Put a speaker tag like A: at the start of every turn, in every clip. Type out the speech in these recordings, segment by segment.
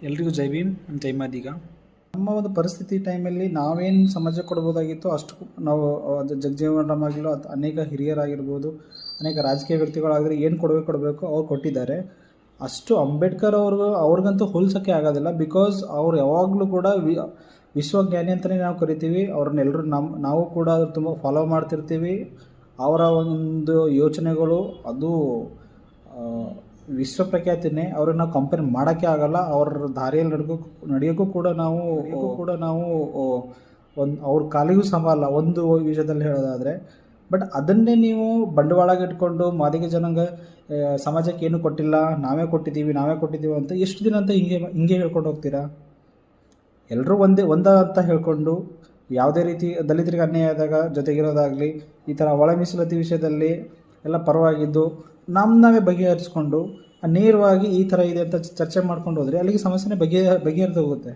A: ಎಲ್ರಿಗೂ ಜೈ ಭೀಮ್ ಜೈ ಮಾದಿಗ. ನಮ್ಮ ಒಂದು ಪರಿಸ್ಥಿತಿ ಟೈಮಲ್ಲಿ ನಾವೇನು ಸಮಾಜಕ್ಕೆ ಕೊಡ್ಬೋದಾಗಿತ್ತು ಅಷ್ಟು ನಾವು ಜಗಜೀವನ್ ರಾಮ್ ಆಗಿರೋ ಅನೇಕ ಹಿರಿಯರಾಗಿರ್ಬೋದು, ಅನೇಕ ರಾಜಕೀಯ ವ್ಯಕ್ತಿಗಳಾಗಿದ್ರೆ ಏನು ಕೊಡಬೇಕು ಅವ್ರು ಕೊಟ್ಟಿದ್ದಾರೆ. ಅಷ್ಟು ಅಂಬೇಡ್ಕರ್ ಅವ್ರಿಗಂತೂ ಹೋಲಿಸೋಕ್ಕೆ ಆಗೋದಿಲ್ಲ. ಬಿಕಾಸ್ ಅವ್ರು ಯಾವಾಗಲೂ ಕೂಡ ವಿಶ್ವಜ್ಞಾನಿ ಅಂತಲೇ ನಾವು ಕರಿತೀವಿ ಅವ್ರನ್ನೆಲ್ಲರೂ. ನಾವು ಕೂಡ ಅದ್ರ ತುಂಬ ಫಾಲೋ ಮಾಡ್ತಿರ್ತೀವಿ. ಅವರ ಒಂದು ಯೋಚನೆಗಳು ಅದು ವಿಶ್ವ ಪ್ರಖ್ಯಾತಿನೇ. ಅವ್ರನ್ನ ನಾವು ಕಂಪೇರ್ ಮಾಡೋಕ್ಕೆ ಆಗಲ್ಲ. ಅವ್ರ ದಾರಿಯಲ್ಲಿ ನಡೆಯೋಕ್ಕೂ ಕೂಡ ನಾವು ಒಂದು ಅವ್ರ ಕಾಲಿಗೂ ಸಮ ಅಲ್ಲ ಒಂದು ವಿಷಯದಲ್ಲಿ ಹೇಳೋದಾದರೆ. ಬಟ್ ಅದನ್ನೇ ನೀವು ಬಂಡವಾಳಕ್ಕೆ ಇಟ್ಕೊಂಡು ಮಾದಿಗ ಜನಾಂಗ ಸಮಾಜಕ್ಕೆ ಏನು ಕೊಟ್ಟಿಲ್ಲ, ನಾವೇ ಕೊಟ್ಟಿದ್ದೀವಿ ಅಂತ ಎಷ್ಟು ದಿನ ಅಂತ ಹಿಂಗೆ ಹೇಳ್ಕೊಂಡು ಹೋಗ್ತೀರಾ? ಎಲ್ಲರೂ ಒಂದೇ ಅಂತ ಹೇಳ್ಕೊಂಡು ಯಾವುದೇ ರೀತಿ ದಲಿತರಿಗೆ ಅನ್ಯಾಯ ಆದಾಗ ಜೊತೆಗಿರೋದಾಗಲಿ, ಈ ಥರ ಒಳ ಮೀಸಲಾತಿ ವಿಷಯದಲ್ಲಿ ಎಲ್ಲ ಪರವಾಗಿದ್ದು ನಾವೇ ಬಗೆಹರಿಸ್ಕೊಂಡು ನೇರವಾಗಿ ಈ ಥರ ಇದೆ ಅಂತ ಚರ್ಚೆ ಮಾಡ್ಕೊಂಡು ಹೋದರೆ ಅಲ್ಲಿಗೆ ಸಮಸ್ಯೆನೇ ಬಗೆಹರಿದು ಹೋಗುತ್ತೆ.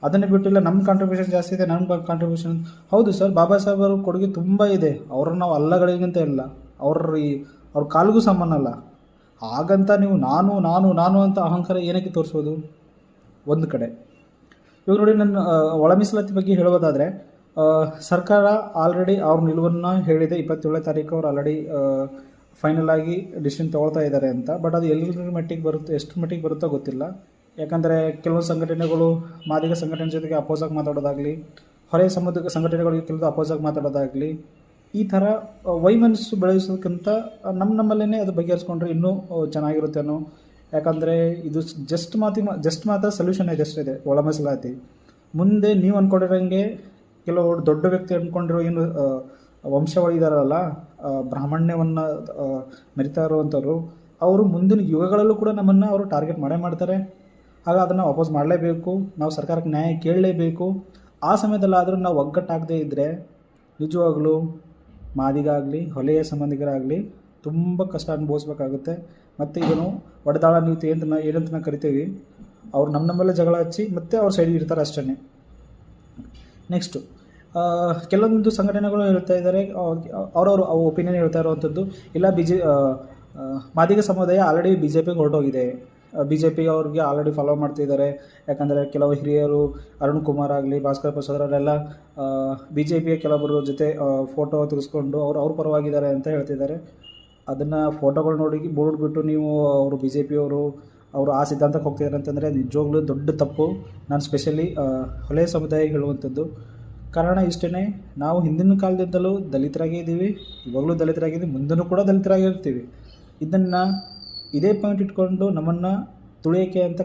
A: ಅದನ್ನೇ ಬಿಟ್ಟಿಲ್ಲ ನಮ್ಮ ಕಾಂಟ್ರಿಬ್ಯೂಷನ್ ಜಾಸ್ತಿ ಇದೆ, ನಮ್ಮ ಕಾಂಟ್ರಿಬ್ಯೂಷನ್. ಹೌದು ಸರ್, ಬಾಬಾ ಸಾಹೇಬ್ ಅವ್ರ ಕೊಡುಗೆ ತುಂಬ ಇದೆ. ಅವ್ರನ್ನ ನಾವು ಅಲ್ಲಗಳಿಗಿಂತ ಇಲ್ಲ, ಅವ್ರ ಕಾಲಿಗೂ ಸಮಾನಲ್ಲ. ಹಾಗಂತ ನೀವು ನಾನು ಅಂತ ಅಹಂಕಾರ ಏನಕ್ಕೆ ತೋರಿಸೋದು? ಒಂದು ಕಡೆ ಇವಾಗ ನೋಡಿ, ನನ್ನ ಒಳ ಮೀಸಲಾತಿ ಬಗ್ಗೆ ಹೇಳೋದಾದರೆ, ಸರ್ಕಾರ ಆಲ್ರೆಡಿ ಅವ್ರ ನಿಲುವನ್ನು ಹೇಳಿದೆ. 27ನೇ ತಾರೀಕು ಅವ್ರು ಆಲ್ರೆಡಿ ಫೈನಲ್ ಆಗಿ ಡಿಸಿಷನ್ ತೊಗೊಳ್ತಾ ಇದ್ದಾರೆ ಅಂತ. ಬಟ್ ಅದು ಎಲ್ಲರ ಮಟ್ಟಿಗೆ ಬರುತ್ತೆ, ಎಷ್ಟು ಮಟ್ಟಿಗೆ ಬರುತ್ತೋ ಗೊತ್ತಿಲ್ಲ. ಯಾಕಂದರೆ ಕೆಲವೊಂದು ಸಂಘಟನೆಗಳು ಮಾದಿಗ ಸಂಘಟನೆ ಜೊತೆಗೆ ಅಪೋಸಾಗಿ ಮಾತಾಡೋದಾಗಲಿ, ಹೊರೆ ಸಂಘಟನೆಗಳಿಗೆ ಕೆಲವು ಅಪೋಸಾಗಿ ಮಾತಾಡೋದಾಗಲಿ, ಈ ಥರ ವೈಮನಸ್ಸು ಬೆಳೆಸೋದಕ್ಕಿಂತ ನಮ್ಮಲ್ಲೇ ಅದು ಬಗೆಹರಿಸ್ಕೊಂಡ್ರೆ ಇನ್ನೂ ಚೆನ್ನಾಗಿರುತ್ತೇನೋ. ಯಾಕಂದರೆ ಇದು ಜಸ್ಟ್ ಮಾತ್ರ ಸೊಲ್ಯೂಷನ್ ಇದೆ ಒಳ ಮೀಸಲಾತಿ. ಮುಂದೆ ನೀವು ಅಂದ್ಕೊಂಡಿರೋಂಗೆ ಕೆಲವು ದೊಡ್ಡ ವ್ಯಕ್ತಿ ಅಂದ್ಕೊಂಡಿರೋ ಏನು ವಂಶಗಳಿದಾರಲ್ಲ, ಬ್ರಾಹ್ಮಣ್ಯವನ್ನು ಮೆರಿತಾ ಇರುವಂಥವ್ರು, ಅವರು ಮುಂದಿನ ಯುಗಗಳಲ್ಲೂ ಕೂಡ ನಮ್ಮನ್ನು ಅವರು ಟಾರ್ಗೆಟ್ ಮಾಡ್ತಾರೆ. ಆಗ ಅದನ್ನು ಅಪೋಸ್ ಮಾಡಲೇಬೇಕು, ನಾವು ಸರ್ಕಾರಕ್ಕೆ ನ್ಯಾಯ ಕೇಳಲೇಬೇಕು. ಆ ಸಮಯದಲ್ಲಾದರೂ ನಾವು ಒಗ್ಗಟ್ಟಾಗದೇ ಇದ್ದರೆ ನಿಜವಾಗ್ಲೂ ಮಾದಿಗ ಆಗಲಿ, ಹೊಲೆಯ ಸಂಬಂಧಿಕರಾಗಲಿ ತುಂಬ ಕಷ್ಟ ಅನುಭವಿಸ್ಬೇಕಾಗುತ್ತೆ. ಮತ್ತು ಇದನ್ನು ಒಡೆದಾಳ ನೀತಿ ಏನಂತ ನಾವು ಕರಿತೀವಿ, ಅವ್ರು ನಮ್ಮಲ್ಲೇ ಜಗಳ ಹಚ್ಚಿ ಮತ್ತೆ ಅವ್ರ ಸೈಡಿಗೆ ಇರ್ತಾರೆ ಅಷ್ಟೇ. ನೆಕ್ಸ್ಟು ಕೆಲವೊಂದು ಸಂಘಟನೆಗಳು ಹೇಳ್ತಾ ಇದ್ದಾರೆ, ಅವ್ರವ್ರ ಒಪಿನಿಯನ್ ಹೇಳ್ತಾ ಇರುವಂಥದ್ದು, ಇಲ್ಲ ಮಾದಿಗ ಸಮುದಾಯ ಆಲ್ರೆಡಿ BJPಗೆ ಹೊರಟೋಗಿದೆ, BJP ಅವ್ರಿಗೆ ಆಲ್ರೆಡಿ ಫಾಲೋ ಮಾಡ್ತಿದ್ದಾರೆ. ಯಾಕಂದರೆ ಕೆಲವು ಹಿರಿಯರು ಅರುಣ್ ಕುಮಾರ್ ಆಗಲಿ, ಭಾಸ್ಕರ್ ಪ್ರಸಾದ್ ಅವರೆಲ್ಲ BJPಯ ಕೆಲವೊಬ್ಬರು ಜೊತೆ ಫೋಟೋ ತೆಗೆಸ್ಕೊಂಡು ಅವ್ರ ಪರವಾಗಿದ್ದಾರೆ ಅಂತ ಹೇಳ್ತಿದ್ದಾರೆ. ಅದನ್ನು ಫೋಟೋಗಳು ನೋಡಿಬಿಟ್ಟು ನೀವು ಅವರು BJPಯವರು ಅವರು ಆ ಸಿದ್ಧಾಂತಕ್ಕೆ ಹೋಗ್ತಿದ್ದಾರೆ ಅಂತಂದರೆ ನಿಜವಾಗ್ಲೂ ದೊಡ್ಡ ತಪ್ಪು. ನಾನು ಸ್ಪೆಷಲಿ ಹೊಲೆಯ ಸಮುದಾಯಕ್ಕೆ ಹೇಳುವಂಥದ್ದು. ಕಾರಣ ಇಷ್ಟೇ, ನಾವು ಹಿಂದಿನ ಕಾಲದಿಂದಲೂ ದಲಿತರಾಗೇ ಇದ್ದೀವಿ, ಇವಾಗಲೂ ದಲಿತರಾಗಿದ್ದೀವಿ, ಮುಂದೂ ಕೂಡ ದಲಿತರಾಗಿರ್ತೀವಿ. ಇದೇ ಪಾಯಿಂಟ್ ಇಟ್ಕೊಂಡು ನಮ್ಮನ್ನು ತುಳಿಯೋಕ್ಕೆ ಅಂತ